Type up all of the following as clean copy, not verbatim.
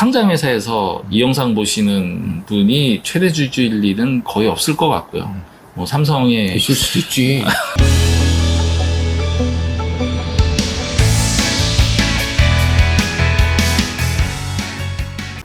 상장회사에서 이 영상 보시는 분이 최대 주주일 일은 거의 없을 것 같고요. 뭐 삼성의 있을 수도 있지.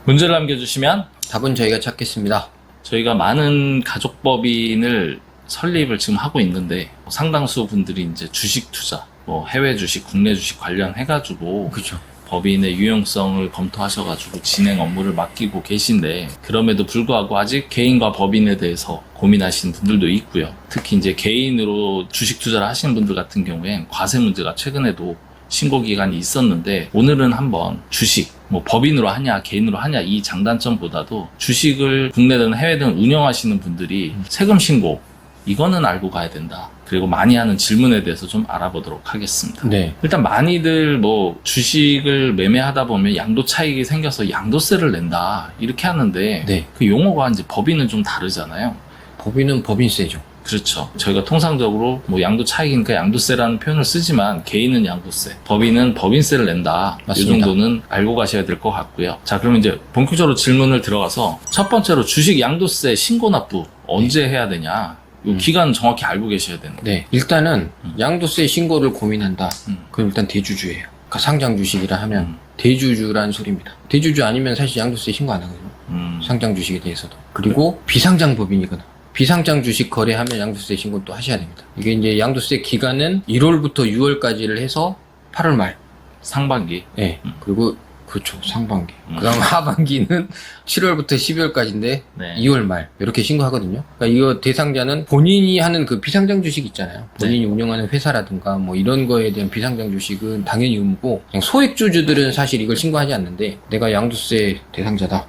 문제를 남겨주시면 답은 저희가 찾겠습니다. 저희가 많은 가족법인을 설립을 지금 하고 있는데 상당수 분들이 이제 주식 투자, 뭐 해외 주식, 국내 주식 관련해가지고 그렇죠. 법인의 유용성을 검토하셔가지고 진행 업무를 맡기고 계신데 그럼에도 불구하고 아직 개인과 법인에 대해서 고민하시는 분들도 있고요. 특히 이제 개인으로 주식 투자를 하시는 분들 같은 경우엔 과세 문제가 최근에도 신고 기간이 있었는데 오늘은 한번 주식, 뭐 법인으로 하냐 개인으로 하냐 이 장단점보다도 주식을 국내든 해외든 운영하시는 분들이 세금 신고 이거는 알고 가야 된다. 그리고 많이 하는 질문에 대해서 좀 알아보도록 하겠습니다. 네. 일단 많이들 뭐 주식을 매매하다 보면 양도 차익이 생겨서 양도세를 낸다 이렇게 하는데 네. 그 용어가 이제 법인은 좀 다르잖아요. 법인은 법인세죠. 그렇죠. 저희가 통상적으로 뭐 양도 차익이니까 양도세라는 표현을 쓰지만 개인은 양도세, 법인은 법인세를 낸다. 맞습니다. 이 정도는 알고 가셔야 될 것 같고요. 자, 그러면 이제 본격적으로 질문을 들어가서 첫 번째로 주식 양도세 신고 납부 언제 해야 되냐? 이 기간 정확히 알고 계셔야 되는 거예요. 네. 일단은 양도세 신고를 고민한다. 음. 그럼 일단 대주주예요. 그러니까 상장 주식이라 하면 대주주라는 소리입니다. 대주주 아니면 사실 양도세 신고 안 하거든요. 상장 주식에 대해서도. 그리고 비상장 법인이거나 비상장 주식 거래하면 양도세 신고 또 하셔야 됩니다. 이게 이제 양도세 기간은 1월부터 6월까지를 해서 8월 말. 상반기. 네. 그리고 그렇죠. 상반기. 그 다음 하반기는 7월부터 12월까지인데 네. 2월 말 이렇게 신고하거든요. 그러니까 이거 대상자는 본인이 하는 그 비상장 주식 있잖아요. 본인이 운영하는 회사라든가 뭐 이런 거에 대한 비상장 주식은 당연히 의무고 그냥 소액주주들은 사실 이걸 신고하지 않는데 내가 양도세 대상자다.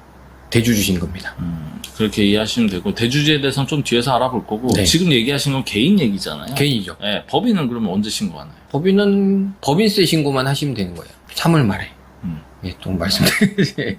대주주신 겁니다. 그렇게 이해하시면 되고 대주주에 대해서는 좀 뒤에서 알아볼 거고 네. 지금 얘기하신 건 개인 얘기잖아요. 개인이죠. 네, 법인은 그러면 언제 신고하나요? 법인은 법인세 신고만 하시면 되는 거예요. 3월 말에. 예, 또 말씀드리지.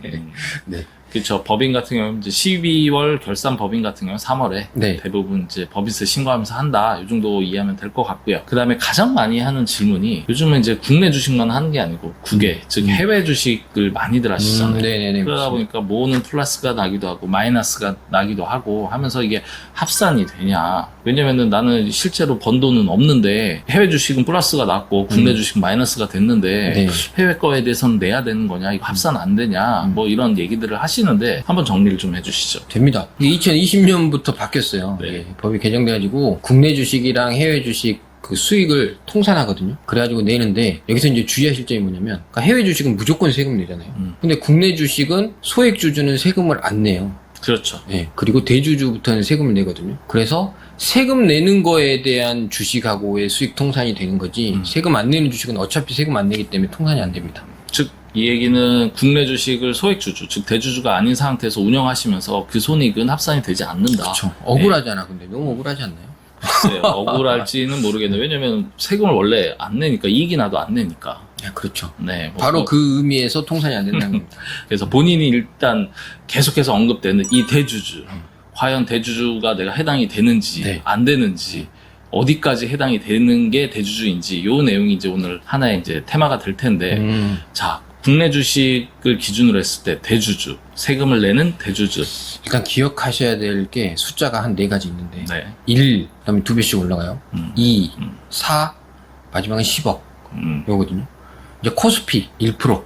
네. 그렇죠. 법인 같은 경우는 이제 12월 결산 법인 같은 경우는 3월에 네. 대부분 이제 법인세 신고하면서 한다. 이 정도 이해하면 될 것 같고요. 그 다음에 가장 많이 하는 질문이 요즘은 이제 국내 주식만 하는 게 아니고 국외, 즉 해외 주식을 많이들 하시잖아요. 네네네. 그러다 맞습니다. 보니까 모으는 플러스가 나기도 하고 마이너스가 나기도 하고 하면서 이게 합산이 되냐. 왜냐면은 나는 실제로 번 돈은 없는데 해외 주식은 플러스가 났고 국내 주식은 마이너스가 됐는데 네. 해외 거에 대해서는 내야 되는 거냐, 이거 합산 안 되냐, 뭐 이런 얘기들을 하시는데 한번 정리를 좀 해주시죠. 됩니다. 이게 2020년부터 바뀌었어요. 네. 예, 법이 개정돼가지고 국내 주식이랑 해외 주식 그 수익을 통산하거든요. 그래가지고 내는데 여기서 이제 주의하실 점이 뭐냐면 그러니까 해외 주식은 무조건 세금 내잖아요. 근데 국내 주식은 소액 주주는 세금을 안 내요. 그렇죠. 예, 그리고 대주주부터는 세금을 내거든요. 그래서 세금 내는 거에 대한 주식하고의 수익 통산이 되는 거지 세금 안 내는 주식은 어차피 세금 안 내기 때문에 통산이 안 됩니다. 즉, 이 얘기는 국내 주식을 소액주주, 즉 대주주가 아닌 상태에서 운영하시면서 그 손익은 합산이 되지 않는다. 그렇죠. 억울하잖아. 근데 너무 억울하지 않나요? 글쎄요. 억울할지는 모르겠네요. 왜냐면 세금을 원래 안 내니까, 이익이 나도 안 내니까. 야, 그렇죠. 네. 뭐 바로 그 의미에서 통산이 안 된다는 겁니다. 그래서 본인이 일단 계속해서 언급되는 이 대주주, 과연 대주주가 내가 해당이 되는지, 네. 안 되는지, 어디까지 해당이 되는 게 대주주인지, 요 내용이 이제 오늘 하나의 이제 테마가 될 텐데, 자, 국내 주식을 기준으로 했을 때 대주주, 세금을 내는 대주주. 일단 기억하셔야 될 게 숫자가 한 4가지 있는데 네. 1, 그 다음에 2배씩 올라가요. 2, 4, 마지막은 10억 요거든요. 이제 코스피 1%,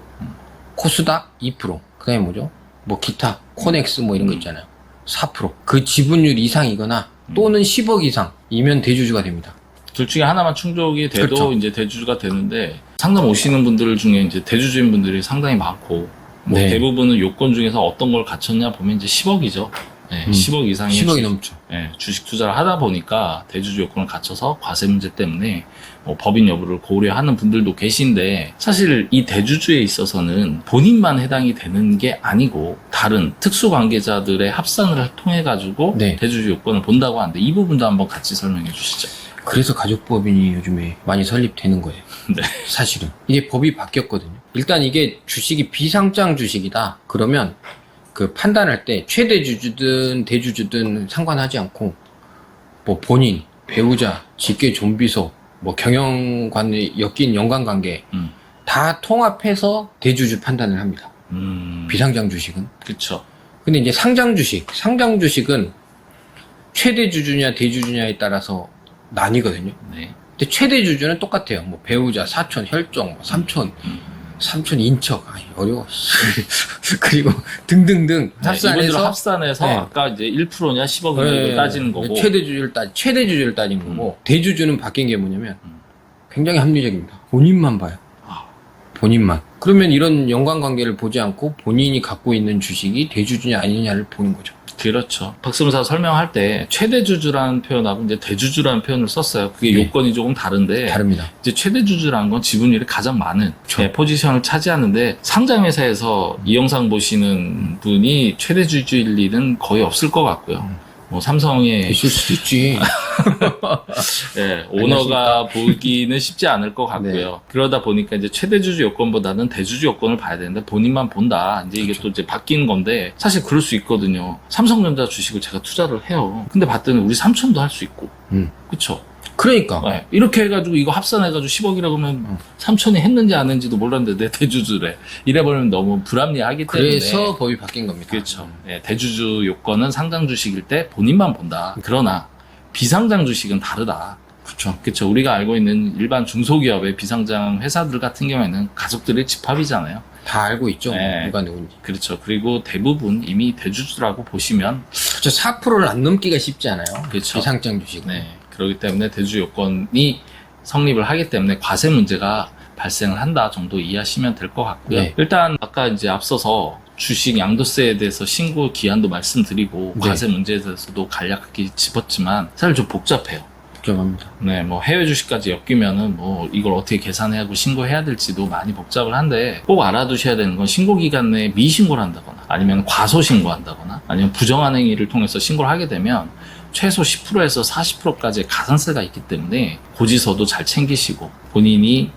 코스닥 2%, 그 다음에 뭐죠? 뭐 기타, 코넥스 뭐 이런 거 있잖아요. 4%. 그 지분율 이상이거나 또는 10억 이상이면 대주주가 됩니다. 둘 중에 하나만 충족이 돼도 그렇죠. 이제 대주주가 되는데, 상담 오시는 분들 중에 이제 대주주인 분들이 상당히 많고, 뭐 네. 대부분은 요건 중에서 어떤 걸 갖췄냐 보면 이제 10억이죠. 네, 10억 이상의 10억이 넘죠. 주식 투자를 하다 보니까 대주주 요건을 갖춰서 과세 문제 때문에 뭐 법인 여부를 고려하는 분들도 계신데, 사실 이 대주주에 있어서는 본인만 해당이 되는 게 아니고 다른 특수 관계자들의 합산을 통해 가지고 네. 대주주 요건을 본다고 하는데, 이 부분도 한번 같이 설명해 주시죠. 그래서 가족법인이 요즘에 많이 설립되는 거예요. 네. 사실은. 이게 법이 바뀌었거든요. 일단 이게 주식이 비상장 주식이다. 그러면 그 판단할 때 최대 주주든 대주주든 상관하지 않고 뭐 본인, 배우자, 직계 좀비소, 뭐 경영관에 엮인 연관관계 다 통합해서 대주주 판단을 합니다. 비상장 주식은. 그쵸. 근데 이제 상장 주식은 최대 주주냐 대주주냐에 따라서 나뉘거든요. 네. 근데 최대 주주는 똑같아요. 뭐 배우자, 사촌, 혈종, 뭐 삼촌, 인척, 아이, 어려워. 그리고 등등등 이분들 합산해서 합산해서 네. 아까 이제 1%냐 10억이냐 따지는 거고. 최대 주주를 따진 거고 대주주는 바뀐 게 뭐냐면 굉장히 합리적입니다. 본인만 봐요. 본인만. 그러면 이런 연관관계를 보지 않고 본인이 갖고 있는 주식이 대주주냐 아니냐를 보는 거죠. 그렇죠. 박스무사 설명할 때 최대주주라는 표현하고 이제 대주주라는 표현을 썼어요. 그게 네. 요건이 조금 다른데 다릅니다. 이제 최대주주라는 건 지분율이 가장 많은 그렇죠. 포지션을 차지하는데 상장회사에서 이 영상 보시는 분이 최대주주일 일은 거의 없을 것 같고요. 뭐 삼성의 있을 수도 있지. 예, 오너가 보기는 쉽지 않을 것 같고요. 네. 그러다 보니까 이제 최대주주 요건보다는 대주주 요건을 봐야 되는데 본인만 본다. 이제 이게 그렇죠. 또 이제 바뀌는 건데 사실 그럴 수 있거든요. 삼성전자 주식을 제가 투자를 해요. 근데 봤더니 우리 삼촌도 할 수 있고. 그쵸? 그러니까. 네. 이렇게 해가지고 이거 합산해가지고 10억이라고 하면 삼촌이 했는지 안 했는지도 몰랐는데 내 대주주래. 이래버리면 너무 불합리하기 때문에. 그래서 법이 바뀐 겁니다. 그렇죠. 예, 대주주 요건은 상장 주식일 때 본인만 본다. 그러나 비상장 주식은 다르다. 그렇죠. 그렇죠. 우리가 알고 있는 일반 중소기업의 비상장 회사들 같은 경우에는 가족들의 집합이잖아요. 다 알고 있죠. 네. 누가 누군지. 그렇죠. 그리고 대부분 이미 대주주라고 보시면 그렇죠. 4%를 안 넘기가 쉽지 않아요. 그렇죠. 비상장 주식. 네. 그렇기 때문에 대주주 요건이 성립을 하기 때문에 과세 문제가 발생을 한다 정도 이해하시면 될 것 같고요. 네. 일단 아까 이제 앞서서 주식 양도세에 대해서 신고 기한도 말씀드리고 네. 과세 문제에 대해서도 간략하게 짚었지만 사실 좀 복잡해요. 복잡합니다. 네, 뭐 해외 주식까지 엮이면은 뭐 이걸 어떻게 계산해야 하고 신고해야 될지도 많이 복잡을 한데 꼭 알아두셔야 되는 건 신고 기간 내에 미신고를 한다거나 아니면 과소 신고한다거나 아니면 부정한 행위를 통해서 신고를 하게 되면 최소 10%에서 40%까지의 가산세가 있기 때문에 고지서도 잘 챙기시고 본인이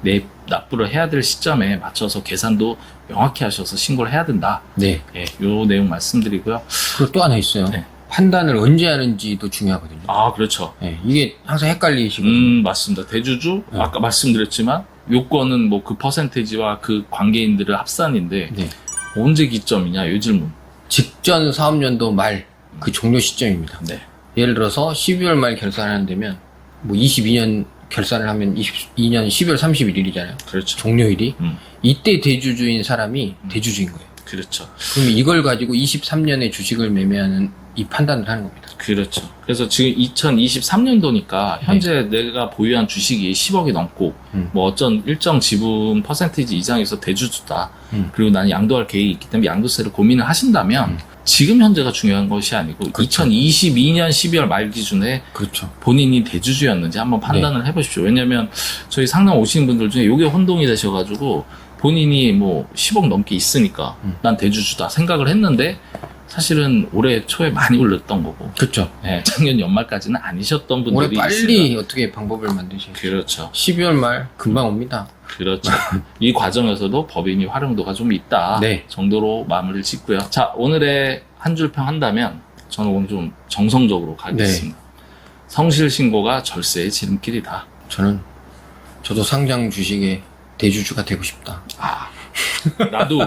납부를 해야 될 시점에 맞춰서 계산도 명확히 하셔서 신고를 해야 된다. 네. 예, 요 내용 말씀드리고요. 그리고 또 하나 있어요. 네. 판단을 언제 하는지도 중요하거든요. 아, 그렇죠. 네. 이게 항상 헷갈리시거든요. 맞습니다. 대주주 네. 아까 말씀드렸지만 요건은 뭐 그 퍼센테이지와 그 관계인들의 합산인데 네. 언제 기점이냐 요 질문. 직전 사업연도 말 그 종료 시점입니다. 네. 예를 들어서 12월 말 결산을 한다면 뭐 22년 결산을 하면 22년 12월 31일이잖아요. 그렇죠. 종료일이. 음. 이때 대주주인 사람이 대주주인 거예요. 그렇죠. 그러면 이걸 가지고 23년에 주식을 매매하는 이 판단을 하는 겁니다. 그렇죠. 그래서 지금 2023년도니까 현재 내가 보유한 주식이 10억이 넘고 뭐 어쩐 일정 지분 퍼센티지 이상에서 대주주다. 그리고 나는 양도할 계획이 있기 때문에 양도세를 고민을 하신다면 지금 현재가 중요한 것이 아니고 그렇죠. 2022년 12월 말 기준에 그렇죠. 본인이 대주주였는지 한번 판단을 해보십시오. 왜냐면 저희 상담 오시는 분들 중에 이게 혼동이 되셔가지고 본인이 뭐 10억 넘게 있으니까 난 대주주다 생각을 했는데 사실은 올해 초에 많이 올렸던 거고 그렇죠. 네, 작년 연말까지는 아니셨던 분들이 올해 빨리 어떻게 방법을 만드셔야 그렇죠. 12월 말 금방 옵니다. 그렇죠. 이 과정에서도 법인이 활용도가 좀 있다 네. 정도로 마무리를 짓고요. 자, 오늘의 한 줄 평 한다면 저는 오늘 좀 정성적으로 가겠습니다. 성실신고가 절세의 지름길이다. 저도 상장 주식의 대주주가 되고 싶다. 나도